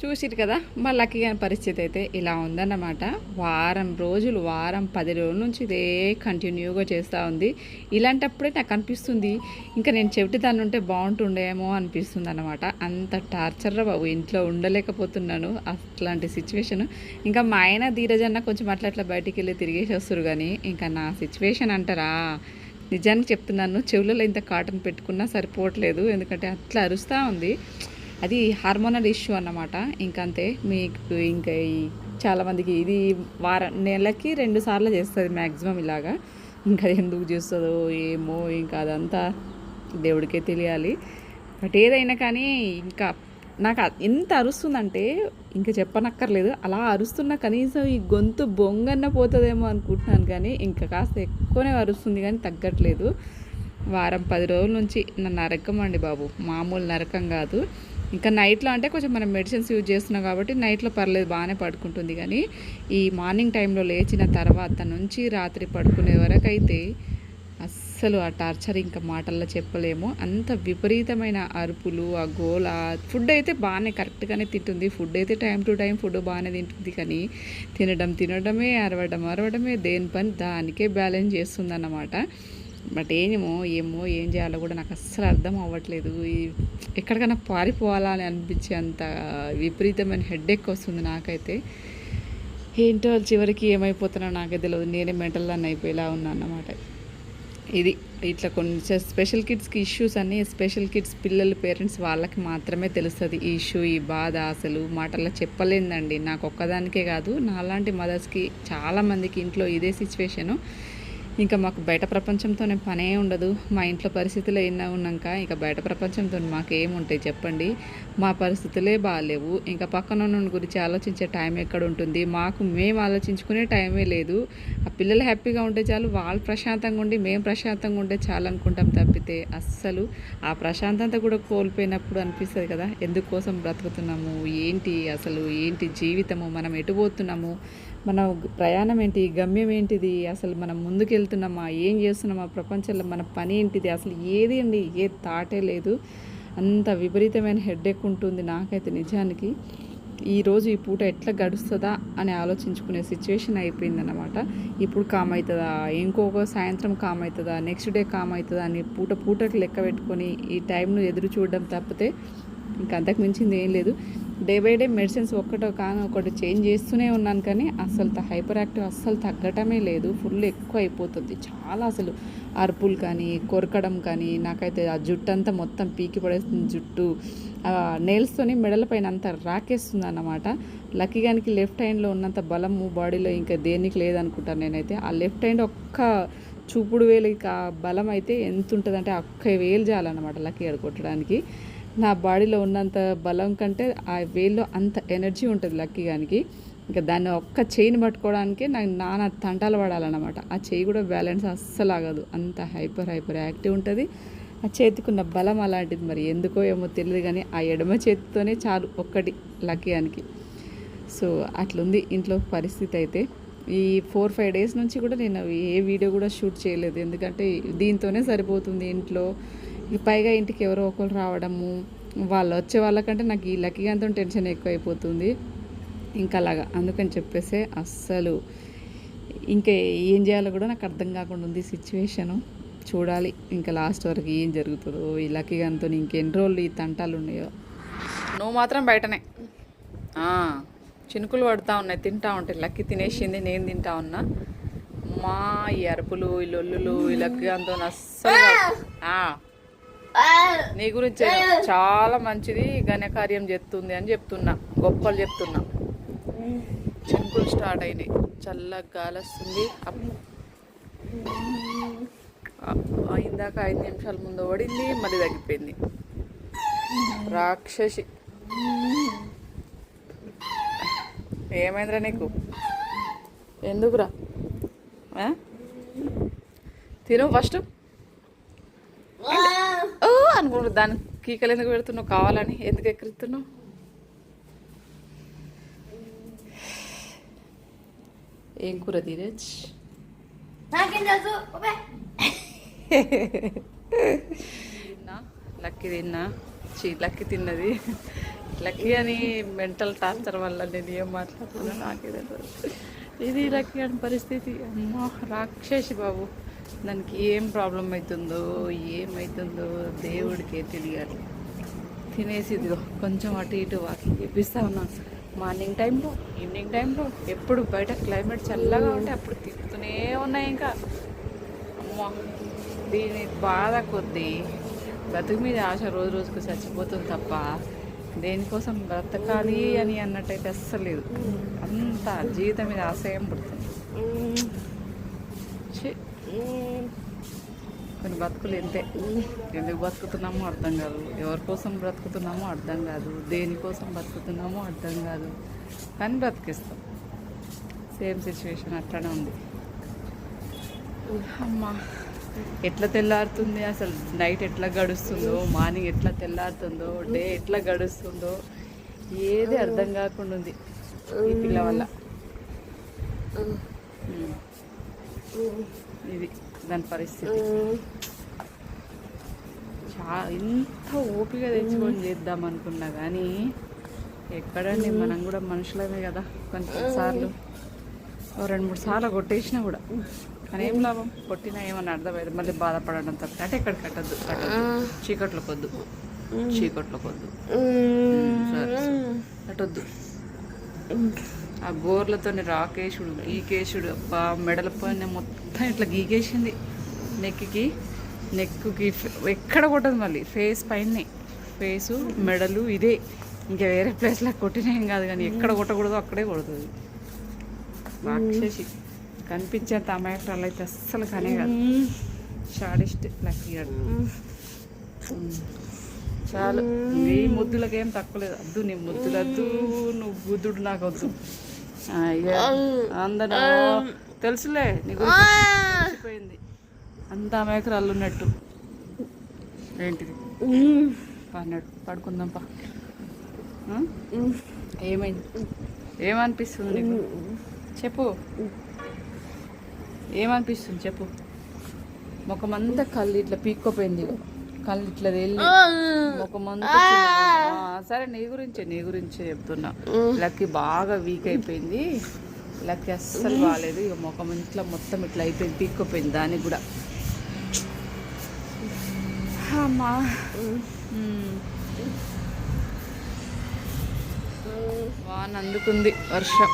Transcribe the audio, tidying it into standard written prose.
చూసిరు కదా మా లక్కీ గారి పరిస్థితి అయితే ఇలా ఉందన్నమాట. వారం రోజులు, వారం 10 రోజుల నుంచి ఇదే కంటిన్యూగా చేస్తూ ఉంది. ఇలాంటప్పుడే నాకు అనిపిస్తుంది ఇంకా నేను చెవిటి దాన్ని ఉంటే బాగుంటుండేమో అనిపిస్తుంది అన్నమాట. అంత టార్చర్ బాబు, ఇంట్లో ఉండలేకపోతున్నాను అట్లాంటి సిచ్యువేషన్. ఇంకా మా ఆయన ధీరజన్న కొంచెం అట్లా బయటికి వెళ్ళి తిరిగేసి వస్తారు, కానీ ఇంకా నా సిచ్యువేషన్ అంటారా, నిజానికి చెప్తున్నాను, చెవులలో ఇంత కాటన్ పెట్టుకున్నా సరిపోవట్లేదు. ఎందుకంటే అట్లా అరుస్తూ ఉంది. అది హార్మోనల్ ఇష్యూ అన్నమాట. ఇంకంతే. మీకు ఇంకా చాలామందికి ఇది నెలకి 2 సార్లు చేస్తుంది మ్యాక్సిమం ఇలాగా. ఇంకా ఎందుకు చేస్తుందో ఏమో, ఇంకా అదంతా దేవుడికే తెలియాలి. బట్ ఏదైనా కానీ ఇంకా నాకు ఎంత అరుస్తుందంటే ఇంకా చెప్పనక్కర్లేదు. అలా అరుస్తున్నా కనీసం ఈ గొంతు బొంగన్న పోతుందేమో అనుకుంటున్నాను, కానీ ఇంకా కాస్త ఎక్కువనే అరుస్తుంది కానీ తగ్గట్లేదు. వారం 10 రోజుల నుంచి నరకం అండి బాబు, మామూలు నరకం కాదు. ఇంకా నైట్లో అంటే కొంచెం మనం మెడిసిన్స్ యూజ్ చేస్తున్నాం కాబట్టి నైట్లో పర్లేదు, బాగానే పడుకుంటుంది. కానీ ఈ మార్నింగ్ టైంలో లేచిన తర్వాత నుంచి రాత్రి పడుకునే వరకు అయితే అస్సలు ఆ టార్చర్ ఇంకా మాటల్లో చెప్పలేము. అంత విపరీతమైన అరుపులు, ఆ గోల. ఫుడ్ అయితే బాగానే కరెక్ట్గానే తింటుంది. ఫుడ్ అయితే టైం టు టైం ఫుడ్ బాగానే తింటుంది, కానీ తినడమే, అరవడమే, దేని పని దానికే బ్యాలెన్స్ చేస్తుంది అన్నమాట. బట్ ఏమో ఏం చేయాలో కూడా నాకు అస్సలు అర్థం అవ్వట్లేదు. ఎక్కడికైనా పారిపోవాలా అని అనిపించే అంత విపరీతమైన హెడేక్ వస్తుంది నాకైతే. ఏంటో చివరికి ఏమైపోతున్నా నాకే తెలియదు. నేనే మెంటల్ దాన్ని అయిపోయేలా ఉన్నా అన్నమాట. ఇది ఇట్లా కొంచెం స్పెషల్ కిడ్స్కి ఇష్యూస్ అన్నీ, స్పెషల్ కిడ్స్ పిల్లలు పేరెంట్స్ వాళ్ళకి మాత్రమే తెలుస్తుంది ఈ ఇష్యూ, ఈ బాధ. అసలు మాటల్లో చెప్పలేదండి. నాకు ఒక్కదానికే కాదు, నాలాంటి మదర్స్కి చాలామందికి ఇంట్లో ఇదే సిచ్యువేషను. ఇంకా మాకు బయట ప్రపంచంతోనే పనే ఉండదు. మా ఇంట్లో పరిస్థితులు ఎన్నో ఉన్నాక ఇంకా బయట ప్రపంచంతో మాకేముంటాయి చెప్పండి. మా పరిస్థితులే బాగాలేవు. ఇంకా పక్కన ఉన్న గురించి ఆలోచించే టైం ఎక్కడ ఉంటుంది. మేము ఆలోచించుకునే టైమే లేదు. ఆ పిల్లలు హ్యాపీగా ఉంటే చాలు, వాళ్ళు ప్రశాంతంగా ఉండి మేము ప్రశాంతంగా ఉంటే చాలు అనుకుంటాం తప్పితే అస్సలు ఆ ప్రశాంతత కూడా కోల్పోయినప్పుడు అనిపిస్తుంది కదా, ఎందుకోసం బ్రతుకుతున్నాము, ఏంటి జీవితము, మనం ఎటు పోతున్నాము, మన ప్రయాణం ఏంటి, గమ్యం ఏంటిది, అసలు మనం ముందుకు వెళ్తున్నామా, ఏం చేస్తున్నామా, ప్రపంచంలో మన పని ఏంటిది, అసలు ఏది అండి, ఏ థాటే లేదు. అంత విపరీతమైన హెడేక్ ఉంటుంది నాకైతే నిజానికి. ఈరోజు ఈ పూట ఎట్లా గడుస్తుందా అని ఆలోచించుకునే సిచ్యువేషన్ అయిపోయిందన్నమాట. ఇప్పుడు కామ్ అవుతుందా, ఇంకొక సాయంత్రం కామ్ అవుతుందా, నెక్స్ట్ డే కామ్ అవుతుందా అని పూటకు లెక్క పెట్టుకొని ఈ టైంను ఎదురు చూడడం తప్పితే ఇంకా అంతకు మించింది ఏం లేదు. డే బై డే మెడిసిన్స్ ఒకటి చేంజ్ చేస్తూనే ఉన్నాను, కానీ అసలు హైపర్ యాక్టివ్ అస్సలు తగ్గటమే లేదు. ఫుల్ ఎక్కువ అయిపోతుంది చాలా. అసలు అరుపులు కానీ, కొరకడం కానీ, నాకైతే ఆ జుట్టు అంతా మొత్తం పీకి పడేస్తుంది. జుట్టు నెయిల్స్తోని మెడల పైన అంతా రాకేస్తుంది అన్నమాట. లక్కీగానికి లెఫ్ట్ హ్యాండ్లో ఉన్నంత బలము బాడీలో ఇంకా దేనికి లేదనుకుంటాను నేనైతే. ఆ లెఫ్ట్ హ్యాండ్ ఒక్క చూపుడు వేలికి ఆ బలం అయితే ఎంత ఉంటుందంటే ఒక్క వేలు చాలన్నమాట లక్కీ కొట్టడానికి. నా బాడీలో ఉన్నంత బలం కంటే ఆ వేల్లో అంత ఎనర్జీ ఉంటుంది లక్కీగానికి. ఇంకా దాన్ని ఒక్క చెయ్యిని పట్టుకోవడానికే నాకు నానా తంటాలు పడాలన్నమాట. ఆ చెయ్యి కూడా బ్యాలెన్స్ అస్సలు ఆగదు, అంత హైపర్ యాక్టివ్ ఉంటుంది. ఆ చేతికున్న బలం అలాంటిది, మరి ఎందుకో ఏమో తెలియదు, కానీ ఆ ఎడమ చేతితోనే చాలు ఒక్కటి లక్కీగానికి. సో అట్లుంది ఇంట్లో పరిస్థితి అయితే. ఈ 4-5 డేస్ నుంచి కూడా నేను ఏ వీడియో కూడా షూట్ చేయలేదు, ఎందుకంటే దీంతోనే సరిపోతుంది ఇంట్లో. పైగా ఇంటికి ఎవరో ఒకరు రావడము, వాళ్ళు వచ్చే వాళ్ళకంటే నాకు ఈ లక్కీగాంతో టెన్షన్ ఎక్కువ అయిపోతుంది ఇంకా అలాగా. అందుకని చెప్పేసి అస్సలు ఇంకా ఏం చేయాలో కూడా నాకు అర్థం కాకుండా ఉంది సిచ్యువేషను. చూడాలి ఇంకా లాస్ట్ వరకు ఏం జరుగుతుందో. ఈ లక్కీగాంతో ఇంకెన్ని రోజులు ఈ తంటాలు ఉన్నాయో. నువ్వు మాత్రం బయటనే చినుకులు పడుతూ ఉన్నాయి, తింటా ఉంటాయి. లక్కీ తినేసింది, నేను తింటా ఉన్నా. మా ఈ అరుపులు, ఈ లొల్లులు, ఈ లక్కీగాంతో అస్సలు నీ గురించి చాలా మంచిది, ఘనకార్యం చేస్తుంది అని చెప్తున్నా, గొప్పలు చెప్తున్నా. చినుకులు స్టార్ట్ అయినాయి, చల్లగా గాలి వస్తుంది. ఇందాక 5 నిమిషాల ముందు పడింది, మళ్ళీ తగ్గిపోయింది. రాక్షసి, ఏమైందిరా నీకు, ఎందుకురా తిను ఫస్ట్ అనుకుంటు. దాన్ని కీకలు ఎందుకు పెడుతున్నావు, కావాలని ఎందుకు ఎక్కిరిస్తున్నావు? ఏం కూర ధీరజ్? లక్కీ తిన్నా లక్కీ తిన్నది. లక్కీ అని మెంటల్ టార్చర్ వల్ల నేను ఏం మాట్లాడుతున్నా నాకే తెలియదు. ఇది లక్కీ అని పరిస్థితి. అమ్మో రాక్షసి బాబు, దానికి ఏం ప్రాబ్లం అవుతుందో ఏమవుతుందో దేవుడికే తెలియాలి. తినేసి ఇదిగో కొంచెం అటు ఇటు వాకింగ్ చేపిస్తా ఉన్నాను. మార్నింగ్ టైంలో, ఈవినింగ్ టైంలో, ఎప్పుడు బయట క్లైమేట్ చల్లగా ఉంటే అప్పుడు తిప్పుతూనే ఉన్నాయి. ఇంకా అమ్మో దీని బాధ కొద్దీ బ్రతుకు మీద ఆశ రోజు రోజుకు చచ్చిపోతుంది తప్ప దేనికోసం బ్రతకాలి అని అన్నట్టయితే అస్సలు లేదు. అంత జీవితం మీద ఆశయం పుడుతుంది. కొన్ని బతుకులు ఎంతే, ఎందుకు బతుకుతున్నామో అర్థం కాదు, ఎవరి కోసం బ్రతుకుతున్నామో అర్థం కాదు, దేనికోసం బతుకుతున్నామో అర్థం కాదు, కానీ బ్రతికిస్తాం. సేమ్ సిచ్యువేషన్ అట్లానే ఉంది. అమ్మా ఎట్లా తెల్లారుతుంది, అసలు నైట్ ఎట్లా గడుస్తుందో, మార్నింగ్ ఎట్లా తెల్లారుతుందో, డే ఎట్లా గడుస్తుందో ఏది అర్థం కాకుండా ఉంది ఈ పిల్ల వల్ల. ఇది దాని పరిస్థితి. ఎంత ఓపిక తెచ్చుకొని చేద్దాం అనుకున్నా కానీ ఎక్కడండి, మనం కూడా మనుషులమే కదా. కొన్నిసార్లు 2-3 సార్లు కొట్టేసినా కూడా కానీ ఏం లాభం, కొట్టినా ఏమని అర్థమైంది. మళ్ళీ బాధపడడం తప్ప. అంటే ఎక్కడ కట్టద్దు, చీకట్లో కొద్దు, సరే కట్టొద్దు. ఆ గోర్లతో రాకేశుడు గీకేశుడు అబ్బా మెడల పైన మొత్తం ఇట్లా గీకేసింది. నెక్కి ఎక్కడ కొట్టదు, మళ్ళీ ఫేస్ పైనే, ఫేసు మెడలు ఇదే. ఇంకా వేరే ప్లేస్లో కొట్టినా ఏం కాదు, కానీ ఎక్కడ కొట్టకూడదు అక్కడే కొడుతుంది. రాక్షసి కనిపించేంత అమాయకురాలు అయితే అస్సలు కానీ కాదు. షాడిస్ట్ లక్కీ గాడు. చాలు, నీ ముద్దులకేం తక్కువ లేదు. వద్దు నీ ముద్దులు వద్దు, నువ్వు బుద్ధుడు నాకు వద్దు. అందరూ తెలుసులే నీ గురించి తెలిసిపోయింది. అంత అమాయకురాలు ఉన్నట్టు. ఏంటిది అన్నాడు, పడుకుందాంపా. ఏమైంది, ఏమనిపిస్తుంది నీకు చెప్పు, ఏమనిపిస్తుంది చెప్పు. ముఖమంతా కళ్ళు ఇట్లా పీక్కోపోయింది, కళ్ళు ఇట్లా వెళ్ళి ముఖమంతా. సరే నీ గురించే చెప్తున్నా. లక్కీ బాగా వీక్ అయిపోయింది. లక్కీ అస్సలు బాగాలేదు. ఇక ముఖం ఇంట్లో మొత్తం ఇట్లా అయిపోయింది, పీక్కోపోయింది. దానికి కూడా అమ్మా వాన అందుకుంది వర్షం.